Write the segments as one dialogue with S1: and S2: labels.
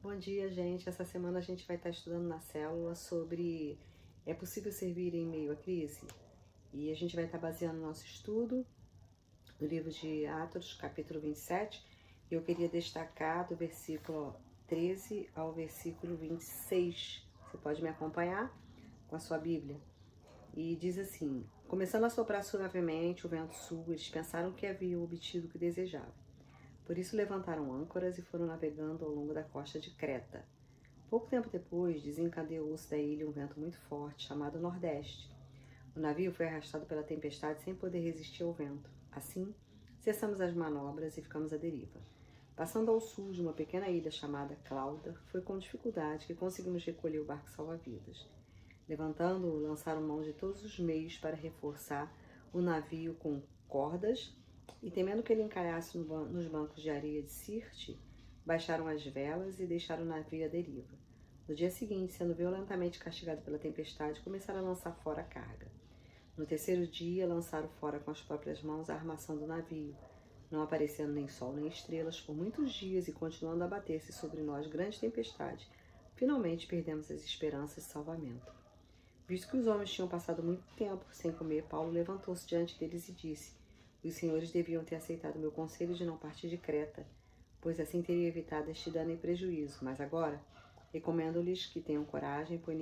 S1: Bom dia, gente. Essa semana a gente vai estar estudando na célula sobre é possível servir em meio à crise? E a gente vai estar baseando nosso estudo no livro de Atos, capítulo 27. E eu queria destacar do versículo 13 ao versículo 26. Você pode me acompanhar com a sua Bíblia. E diz assim: começando a soprar suavemente o vento sul, eles pensaram que haviam obtido o que desejavam. Por isso levantaram âncoras e foram navegando ao longo da costa de Creta. Pouco tempo depois, desencadeou-se da ilha um vento muito forte, chamado Nordeste. O navio foi arrastado pela tempestade sem poder resistir ao vento. Assim, cessamos as manobras e ficamos à deriva. Passando ao sul de uma pequena ilha chamada Clauda, foi com dificuldade que conseguimos recolher o barco salva-vidas. Levantando-o, lançaram mão de todos os meios para reforçar o navio com cordas e, temendo que ele encalhasse nos bancos de areia de Sirte, baixaram as velas e deixaram o navio à deriva. No dia seguinte, sendo violentamente castigado pela tempestade, começaram a lançar fora a carga. No terceiro dia, lançaram fora com as próprias mãos a armação do navio, não aparecendo nem sol nem estrelas por muitos dias e continuando a abater-se sobre nós grande tempestade. Finalmente perdemos as esperanças de salvamento. Visto que os homens tinham passado muito tempo sem comer, Paulo levantou-se diante deles e disse: os senhores deviam ter aceitado meu conselho de não partir de Creta, pois assim teria evitado este dano e prejuízo. Mas agora, recomendo-lhes que tenham coragem, pois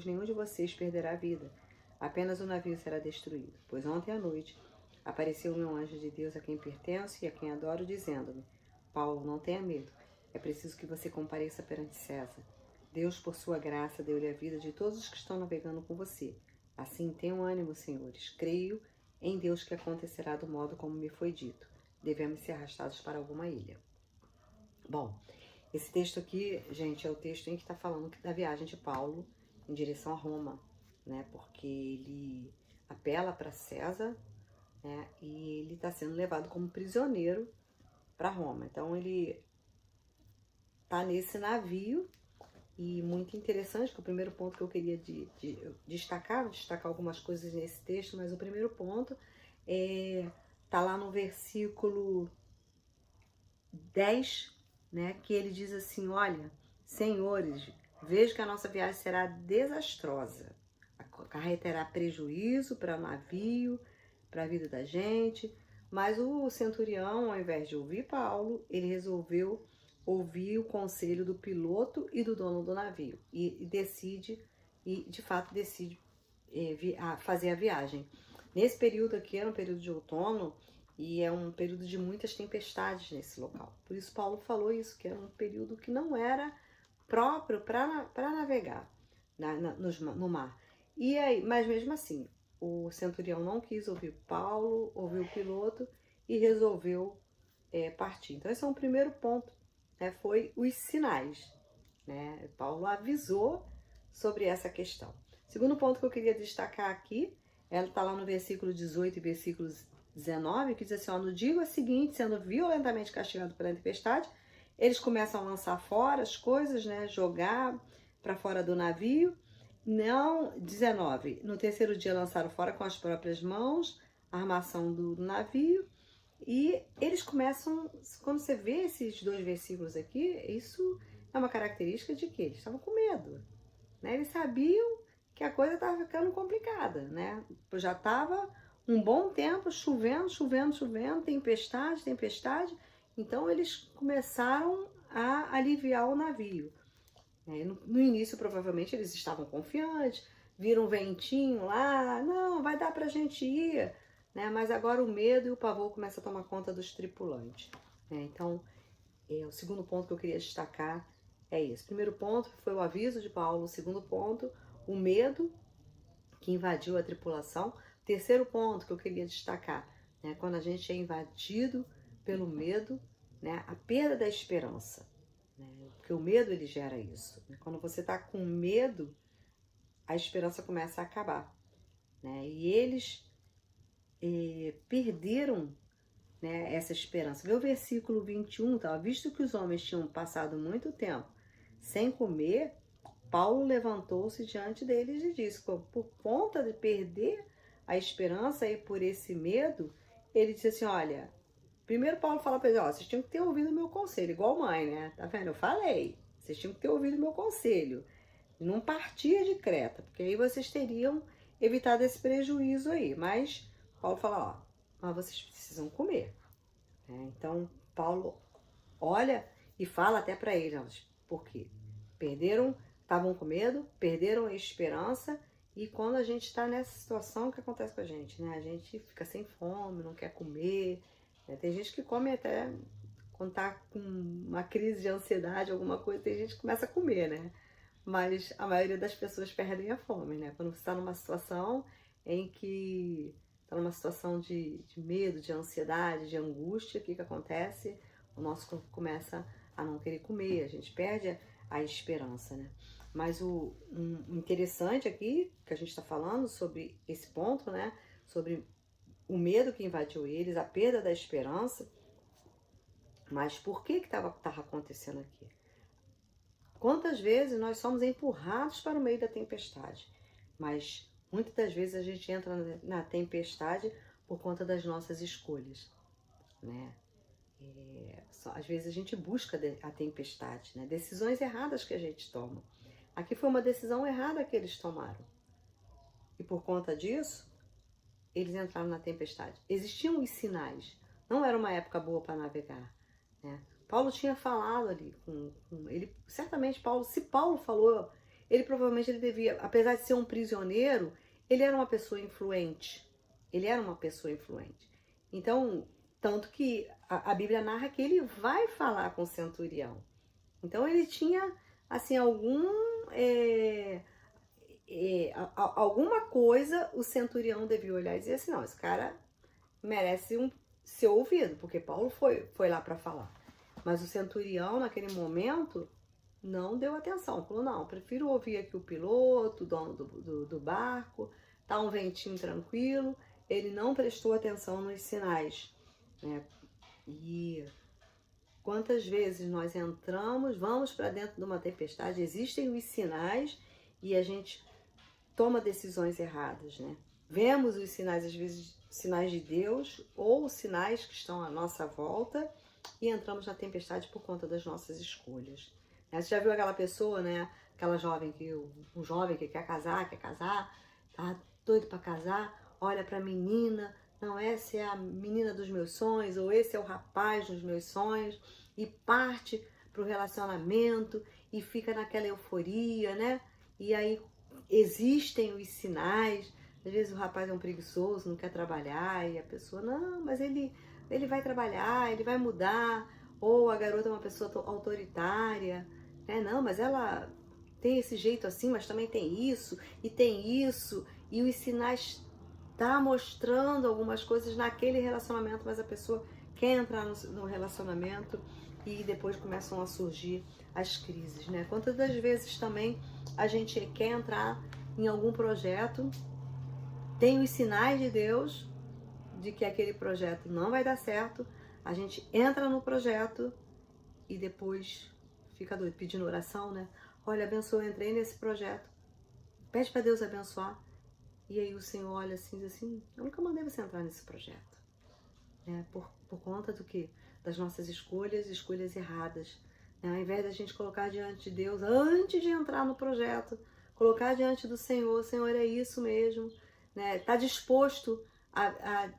S1: nenhum de vocês perderá a vida. Apenas o navio será destruído. Pois ontem à noite apareceu-me um anjo de Deus a quem pertenço e a quem adoro, dizendo-me: Paulo, não tenha medo. É preciso que você compareça perante César. Deus, por sua graça, deu-lhe a vida de todos os que estão navegando com você. Assim, tenham ânimo, senhores. Creio em Deus que acontecerá do modo como me foi dito. Devemos ser arrastados para alguma ilha. Bom, esse texto aqui, gente, é o texto em que está falando da viagem de Paulo em direção a Roma, né? Porque ele apela para César, né? E ele está sendo levado como prisioneiro para Roma. Então ele está nesse navio. E muito interessante, que o primeiro ponto que eu queria destacar algumas coisas nesse texto, mas o primeiro ponto tá lá no versículo 10, né, que ele diz assim: olha, senhores, vejo que a nossa viagem será desastrosa, acarreterá prejuízo para o navio, para a vida da gente, mas o centurião, ao invés de ouvir Paulo, ele resolveu ouvir o conselho do piloto e do dono do navio e de fato decide fazer a viagem. Nesse período aqui era um período de outono e é um período de muitas tempestades nesse local. Por isso Paulo falou isso, que era um período que não era próprio para navegar no mar. E aí, mas mesmo assim, o centurião não quis ouvir Paulo, ouviu o piloto e resolveu partir. Então esse é um primeiro ponto, né, foi os sinais, né? Paulo avisou sobre essa questão. Segundo ponto que eu queria destacar aqui, ela está lá no versículo 18 e versículo 19, que diz assim: ó, no dia seguinte, sendo violentamente castigado pela tempestade, eles começam a lançar fora as coisas, né, jogar para fora do navio. Não, 19, no terceiro dia lançaram fora com as próprias mãos a armação do navio. E eles começam, quando você vê esses dois versículos aqui, isso é uma característica de que eles estavam com medo, né? Eles sabiam que a coisa estava ficando complicada, né? Já estava um bom tempo chovendo, tempestade, tempestade. Então eles começaram a aliviar o navio. No início, provavelmente, eles estavam confiantes, viram um ventinho lá, não, vai dar pra gente ir, né? Mas agora o medo e o pavor começam a tomar conta dos tripulantes, né? Então, o segundo ponto que eu queria destacar é esse. O primeiro ponto foi o aviso de Paulo. O segundo ponto, o medo que invadiu a tripulação. O terceiro ponto que eu queria destacar, né? Quando a gente é invadido pelo medo, né? A perda da esperança, né? Porque o medo, ele gera isso, né? Quando você está com medo, a esperança começa a acabar, né? E eles perderam, né, essa esperança. Vê o versículo 21, tá? Visto que os homens tinham passado muito tempo sem comer, Paulo levantou-se diante deles e disse: por conta de perder a esperança e por esse medo, ele disse assim: olha, primeiro Paulo fala para eles: ó, vocês tinham que ter ouvido o meu conselho, igual mãe, né? Tá vendo? Eu falei. Vocês tinham que ter ouvido o meu conselho. Não partia de Creta, porque aí vocês teriam evitado esse prejuízo aí. Mas Paulo fala, ó, mas vocês precisam comer. Então, Paulo olha e fala até para eles, porque perderam, estavam com medo, perderam a esperança, e quando a gente está nessa situação, o que acontece com a gente, né? A gente fica sem fome, não quer comer, né? Tem gente que come até quando tá com uma crise de ansiedade, alguma coisa, tem gente que começa a comer, né? Mas a maioria das pessoas perdem a fome, né? Quando você está numa situação em que está numa situação de medo, de ansiedade, de angústia, o que acontece? O nosso corpo começa a não querer comer, a gente perde a esperança, né? Mas o interessante aqui, que a gente está falando sobre esse ponto, né? Sobre o medo que invadiu eles, a perda da esperança. Mas por que estava acontecendo aqui? Quantas vezes nós somos empurrados para o meio da tempestade, mas muitas das vezes a gente entra na tempestade por conta das nossas escolhas, né? Às vezes a gente busca a tempestade, né? Decisões erradas que a gente toma. Aqui foi uma decisão errada que eles tomaram. E por conta disso, eles entraram na tempestade. Existiam os sinais. Não era uma época boa para navegar, né? Paulo tinha falado ali com ele, certamente Paulo, se Paulo falou, ele provavelmente ele devia, apesar de ser um prisioneiro, ele era uma pessoa influente. Ele era uma pessoa influente. Então, tanto que a Bíblia narra que ele vai falar com o centurião. Então ele tinha assim alguma coisa, o centurião devia olhar e dizer assim, não, esse cara merece ser ouvido, porque Paulo foi lá para falar. Mas o centurião, naquele momento, não deu atenção. Falou, não, prefiro ouvir aqui o piloto, o dono do barco, tá um ventinho tranquilo. Ele não prestou atenção nos sinais, né? E quantas vezes nós entramos, vamos para dentro de uma tempestade, existem os sinais e a gente toma decisões erradas, né? Vemos os sinais, às vezes, sinais de Deus ou sinais que estão à nossa volta e entramos na tempestade por conta das nossas escolhas. Você já viu aquela pessoa, né? Aquela jovem um jovem que quer casar, tá doido para casar, olha para a menina, não, essa é a menina dos meus sonhos, ou esse é o rapaz dos meus sonhos, e parte para o relacionamento e fica naquela euforia, né? E aí existem os sinais. Às vezes o rapaz é um preguiçoso, não quer trabalhar, e a pessoa, não, mas ele vai trabalhar, ele vai mudar. Ou a garota é uma pessoa autoritária, né? Não, mas ela tem esse jeito assim, mas também tem isso, e os sinais tá mostrando algumas coisas naquele relacionamento, mas a pessoa quer entrar no relacionamento e depois começam a surgir as crises, né? Quantas das vezes também a gente quer entrar em algum projeto, tem os sinais de Deus de que aquele projeto não vai dar certo, a gente entra no projeto e depois fica doido, pedindo oração, né? Olha, abençoa, eu entrei nesse projeto, pede para Deus abençoar. E aí o Senhor olha assim e diz assim, eu nunca mandei você entrar nesse projeto, né? Por conta do quê? Das nossas escolhas erradas, né? Ao invés da gente colocar diante de Deus, antes de entrar no projeto, colocar diante do Senhor, Senhor, é isso mesmo, né? Tá disposto a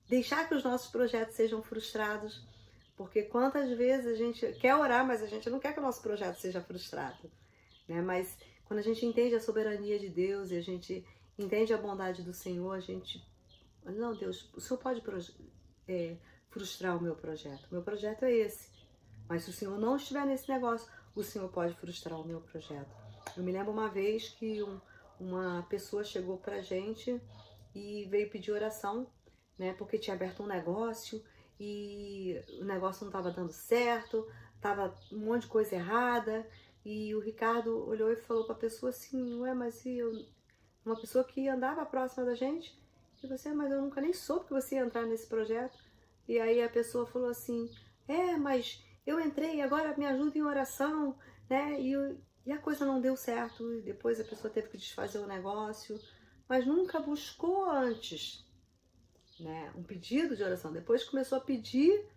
S1: deixar que os nossos projetos sejam frustrados, porque quantas vezes a gente quer orar, mas a gente não quer que o nosso projeto seja frustrado, né? Mas quando a gente entende a soberania de Deus e a gente entende a bondade do Senhor, a gente, não, Deus, o Senhor pode frustrar o meu projeto. O meu projeto é esse. Mas se o Senhor não estiver nesse negócio, o Senhor pode frustrar o meu projeto. Eu me lembro uma vez que uma pessoa chegou pra gente e veio pedir oração, né? Porque tinha aberto um negócio e o negócio não estava dando certo, tava um monte de coisa errada. E o Ricardo olhou e falou para a pessoa assim, ué, mas uma pessoa que andava próxima da gente, e você, mas eu nunca nem soube que você ia entrar nesse projeto. E aí a pessoa falou assim, mas eu entrei, agora me ajuda em oração, né? E a coisa não deu certo, e depois a pessoa teve que desfazer o negócio, mas nunca buscou antes, né? Um pedido de oração. Depois começou a pedir,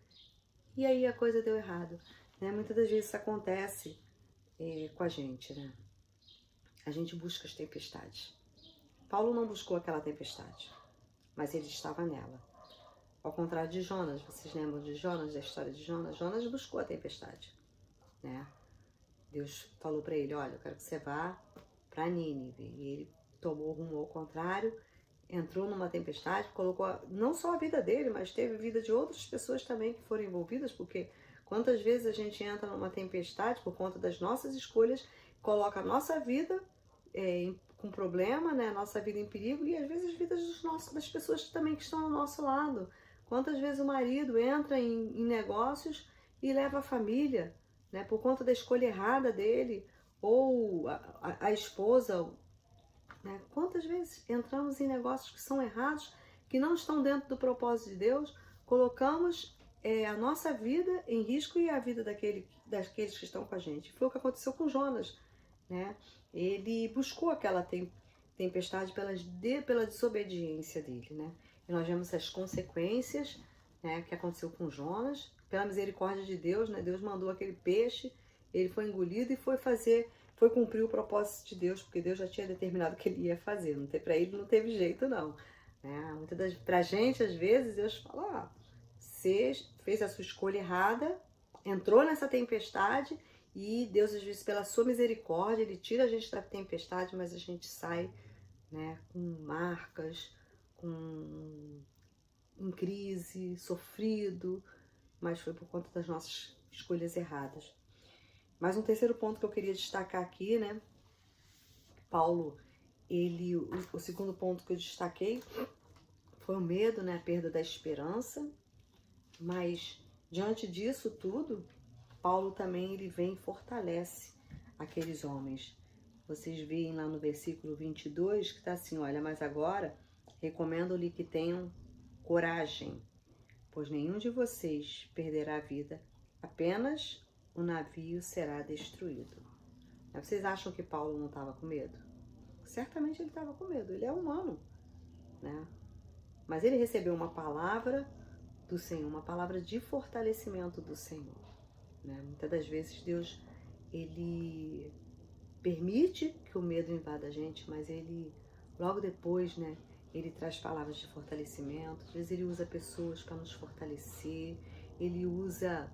S1: e aí a coisa deu errado. né? Muitas das vezes isso acontece com a gente, né? A gente busca as tempestades. Paulo não buscou aquela tempestade, mas ele estava nela. Ao contrário de Jonas, vocês lembram de Jonas, da história de Jonas? Jonas buscou a tempestade, né? Deus falou para ele, olha, eu quero que você vá para Nínive. E ele tomou o rumo ao contrário, entrou numa tempestade, colocou não só a vida dele, mas teve a vida de outras pessoas também que foram envolvidas, porque quantas vezes a gente entra numa tempestade por conta das nossas escolhas, coloca a nossa vida com problema, né? A nossa vida em perigo e às vezes as vidas das pessoas também que estão ao nosso lado. Quantas vezes o marido entra em negócios e leva a família, né, por conta da escolha errada dele, ou a esposa, né? Quantas vezes entramos em negócios que são errados, que não estão dentro do propósito de Deus, colocamos a nossa vida em risco e a vida daqueles que estão com a gente. Foi o que aconteceu com Jonas, né? Ele buscou aquela tempestade pela desobediência dele, né? E nós vemos as consequências, né, que aconteceu com Jonas, pela misericórdia de Deus, né? Deus mandou aquele peixe, ele foi engolido e foi cumprir o propósito de Deus, porque Deus já tinha determinado o que ele ia fazer. Para ele não teve jeito, não. Né? Pra gente, às vezes, Deus fala, você fez a sua escolha errada, entrou nessa tempestade e Deus, às vezes, pela sua misericórdia, ele tira a gente da tempestade, mas a gente sai, né, com marcas, em crise, sofrido, mas foi por conta das nossas escolhas erradas. Mas um terceiro ponto que eu queria destacar aqui, né? Paulo, o segundo ponto que eu destaquei foi o medo, né? A perda da esperança. Mas diante disso tudo, Paulo também ele vem e fortalece aqueles homens. Vocês veem lá no versículo 22 que está assim, olha, mas agora recomendo-lhe que tenham coragem, pois nenhum de vocês perderá a vida, apenas o navio será destruído. Vocês acham que Paulo não estava com medo? Certamente ele estava com medo, ele é humano, né? Mas ele recebeu uma palavra do Senhor, uma palavra de fortalecimento do Senhor, né? Muitas das vezes Deus, ele permite que o medo invada a gente, mas ele, logo depois, né, ele traz palavras de fortalecimento. Às vezes ele usa pessoas para nos fortalecer, ele usa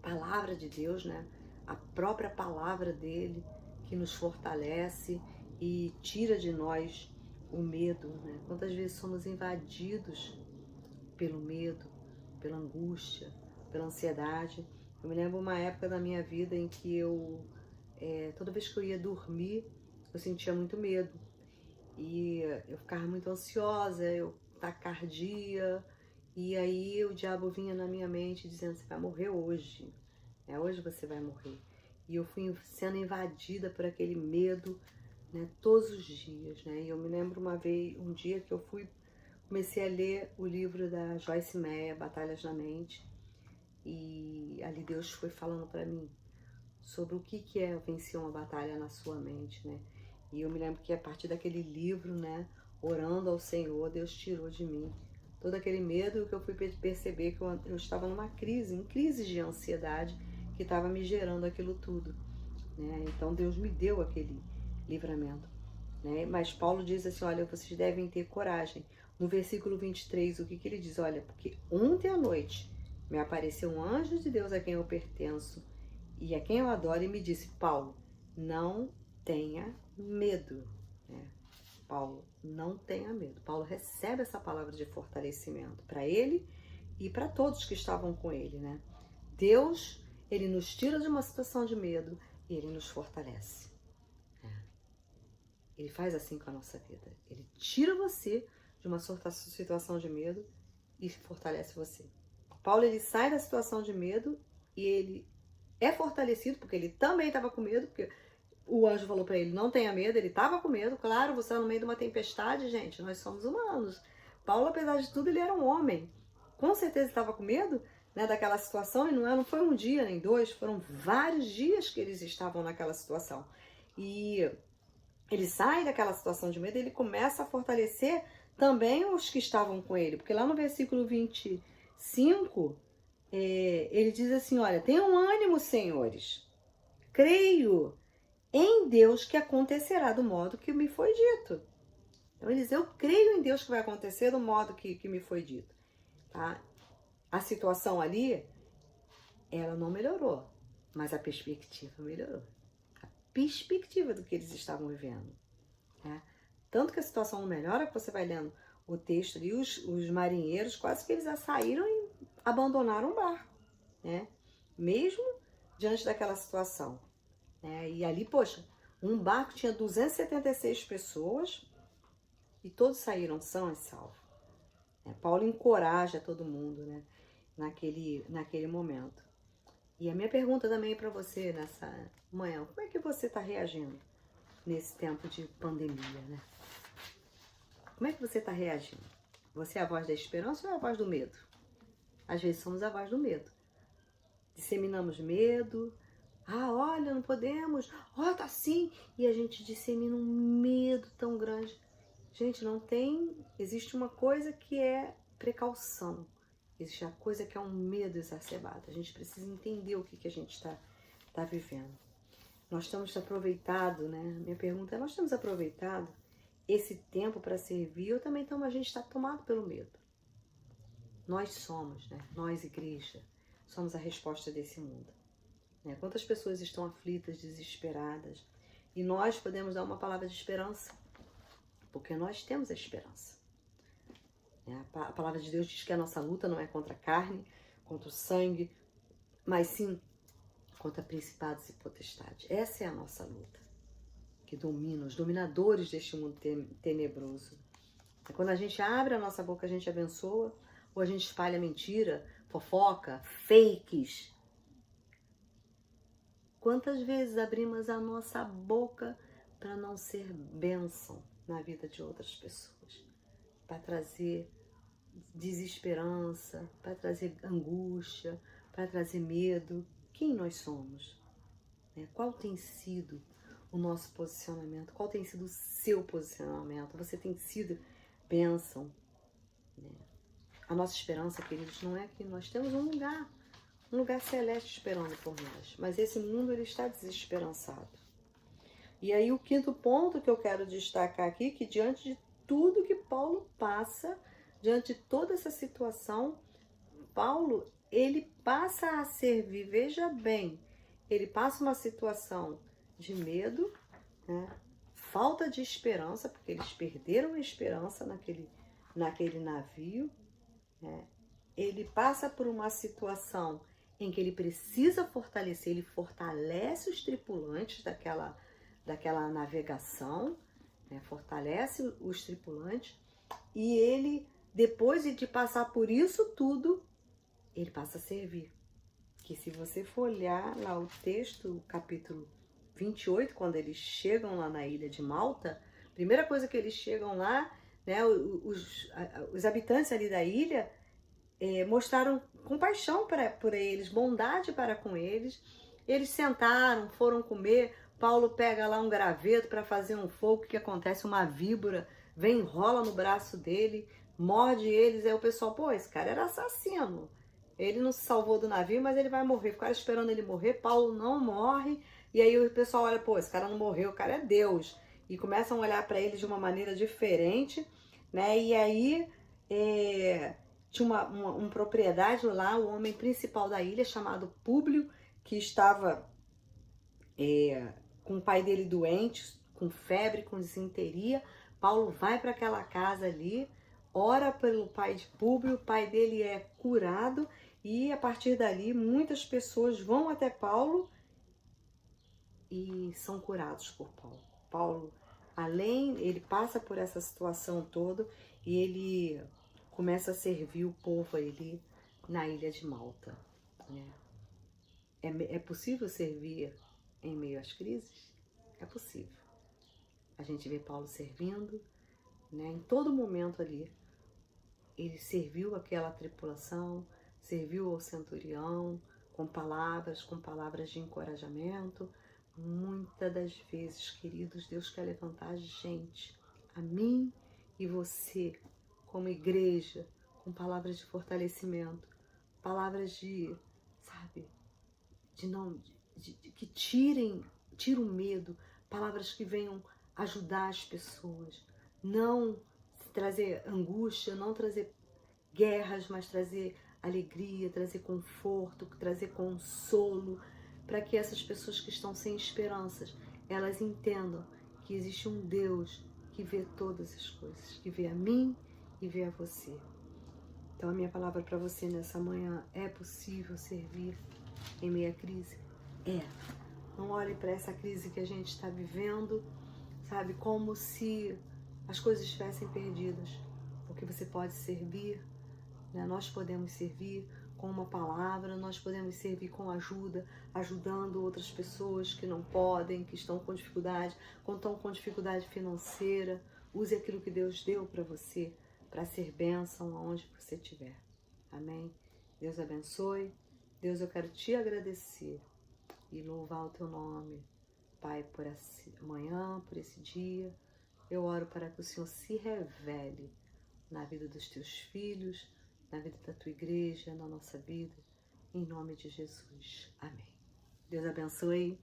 S1: a palavra de Deus, né, a própria palavra dele, que nos fortalece e tira de nós o medo, né? Quantas vezes somos invadidos pelo medo, pela angústia, pela ansiedade. Eu me lembro uma época da minha vida em que toda vez que eu ia dormir, eu sentia muito medo. E eu ficava muito ansiosa, eu taquicardia, e aí o diabo vinha na minha mente dizendo, você vai morrer hoje, hoje você vai morrer. E eu fui sendo invadida por aquele medo, né, todos os dias, né? E eu me lembro um dia que eu comecei a ler o livro da Joyce Meyer, Batalhas na Mente, e ali Deus foi falando para mim sobre o que é vencer uma batalha na sua mente, né? E eu me lembro que a partir daquele livro, né, orando ao Senhor, Deus tirou de mim todo aquele medo, que eu fui perceber que eu estava numa crise, em crise de ansiedade, que estava me gerando aquilo tudo, né? Então Deus me deu aquele livramento, né? Mas Paulo diz assim, olha, vocês devem ter coragem. No versículo 23, o que ele diz? Olha, porque ontem à noite me apareceu um anjo de Deus a quem eu pertenço e a quem eu adoro e me disse, Paulo, não tenha medo, né? Paulo, não tenha medo. Paulo recebe essa palavra de fortalecimento para ele e para todos que estavam com ele, né? Deus, ele nos tira de uma situação de medo e ele nos fortalece. Ele faz assim com a nossa vida. Ele tira você de uma situação de medo e fortalece você. Paulo, ele sai da situação de medo e ele é fortalecido, porque ele também estava com medo, porque o anjo falou para ele, não tenha medo, ele estava com medo, claro, você está no meio de uma tempestade, gente, nós somos humanos. Paulo, apesar de tudo, ele era um homem, com certeza estava com medo, né, daquela situação, e não foi um dia nem dois, foram vários dias que eles estavam naquela situação. E ele sai daquela situação de medo e ele começa a fortalecer também os que estavam com ele, porque lá no versículo 25, ele diz assim, olha, tenham ânimo, senhores, creio em Deus que acontecerá do modo que me foi dito. Então ele diz, eu creio em Deus que vai acontecer do modo que me foi dito. Tá? A situação ali, ela não melhorou, mas a perspectiva melhorou. A perspectiva do que eles estavam vivendo. Né? Tanto que a situação não melhora, que você vai lendo o texto ali, os marinheiros quase que eles já saíram e abandonaram o barco. Né? Mesmo diante daquela situação. Né? E ali, poxa, um barco tinha 276 pessoas e todos saíram são e salvos. Paulo encoraja todo mundo, né? naquele momento. E a minha pergunta também para você nessa manhã, como é que você está reagindo nesse tempo de pandemia, né? Como é que você está reagindo? Você é a voz da esperança ou é a voz do medo? Às vezes somos a voz do medo. Disseminamos medo. Ah, olha, não podemos. Ó, tá assim. E a gente dissemina um medo tão grande. Gente, não tem... Existe uma coisa que é precaução. Existe a coisa que é um medo exacerbado. A gente precisa entender o que a gente está vivendo. Nós temos aproveitado, né? Minha pergunta é, nós temos aproveitado esse tempo para servir ou também a gente está tomado pelo medo? Nós somos, né? Nós, igreja, somos a resposta desse mundo. Né? Quantas pessoas estão aflitas, desesperadas, e nós podemos dar uma palavra de esperança, porque nós temos a esperança. A palavra de Deus diz que a nossa luta não é contra a carne, contra o sangue, mas sim contra principados e potestades. Essa é a nossa luta, que domina, os dominadores deste mundo tenebroso. Quando a gente abre a nossa boca, a gente abençoa, ou a gente espalha mentira, fofoca, fakes. Quantas vezes abrimos a nossa boca para não ser bênção na vida de outras pessoas? Para trazer desesperança, para trazer angústia, para trazer medo. Quem nós somos? Qual tem sido o nosso posicionamento? Qual tem sido o seu posicionamento? Você tem sido bênção? A nossa esperança, queridos, não é que nós temos um lugar celeste esperando por nós, mas esse mundo ele está desesperançado. E aí o quinto ponto que eu quero destacar aqui, que diante de tudo que Paulo passa, diante de toda essa situação, Paulo, ele passa a servir, veja bem, ele passa uma situação de medo, né? Falta de esperança, porque eles perderam a esperança naquele navio, né? Ele passa por uma situação em que ele precisa fortalecer, ele fortalece os tripulantes daquela navegação, né? Fortalece os tripulantes, e ele, depois de passar por isso tudo, ele passa a servir. Que se você for olhar lá o texto, capítulo 28, quando eles chegam lá na ilha de Malta, a primeira coisa que eles chegam lá, né, os habitantes ali da ilha mostraram compaixão por eles, bondade para com eles. Eles sentaram, foram comer. Paulo pega lá um graveto para fazer um fogo. O que acontece? Uma víbora vem, enrola no braço dele, morde eles. Aí o pessoal, pô, esse cara era assassino. Ele não se salvou do navio, mas ele vai morrer. Ficaram esperando ele morrer. Paulo não morre. E aí o pessoal olha, pô, esse cara não morreu, o cara é Deus. E começam a olhar para ele de uma maneira diferente, né? E aí tinha um propriedade lá, o homem principal da ilha, chamado Públio, que estava com o pai dele doente, com febre, com disenteria. Paulo vai para aquela casa ali, ora pelo pai de Públio, o pai dele é curado, e a partir dali muitas pessoas vão até Paulo e são curados por Paulo. Paulo, ele passa por essa situação toda e ele começa a servir o povo ali na ilha de Malta. Né? É possível servir em meio às crises? É possível. A gente vê Paulo servindo, né? Em todo momento ali. Ele serviu aquela tripulação, serviu ao centurião com palavras de encorajamento. Muitas das vezes, queridos, Deus quer levantar gente, a mim e você, como igreja, com palavras de fortalecimento, palavras de, sabe, que tirem o medo, palavras que venham ajudar as pessoas, não trazer angústia, não trazer guerras, mas trazer alegria, trazer conforto, trazer consolo, para que essas pessoas que estão sem esperanças, elas entendam que existe um Deus que vê todas as coisas, que vê a mim e vê a você. Então a minha palavra para você nessa manhã: é possível servir em meio à crise? É. Não olhe para essa crise que a gente está vivendo, sabe, como se as coisas estivessem perdidas, porque você pode servir, né? Nós podemos servir com uma palavra, nós podemos servir com ajuda, ajudando outras pessoas que não podem, que estão com dificuldade, estão com dificuldade financeira. Use aquilo que Deus deu para você, para ser bênção aonde você estiver. Amém? Deus abençoe. Deus, eu quero te agradecer e louvar o teu nome, Pai, por essa manhã, por esse dia. Eu oro para que o Senhor se revele na vida dos teus filhos, na vida da tua igreja, na nossa vida, em nome de Jesus. Amém. Deus abençoe.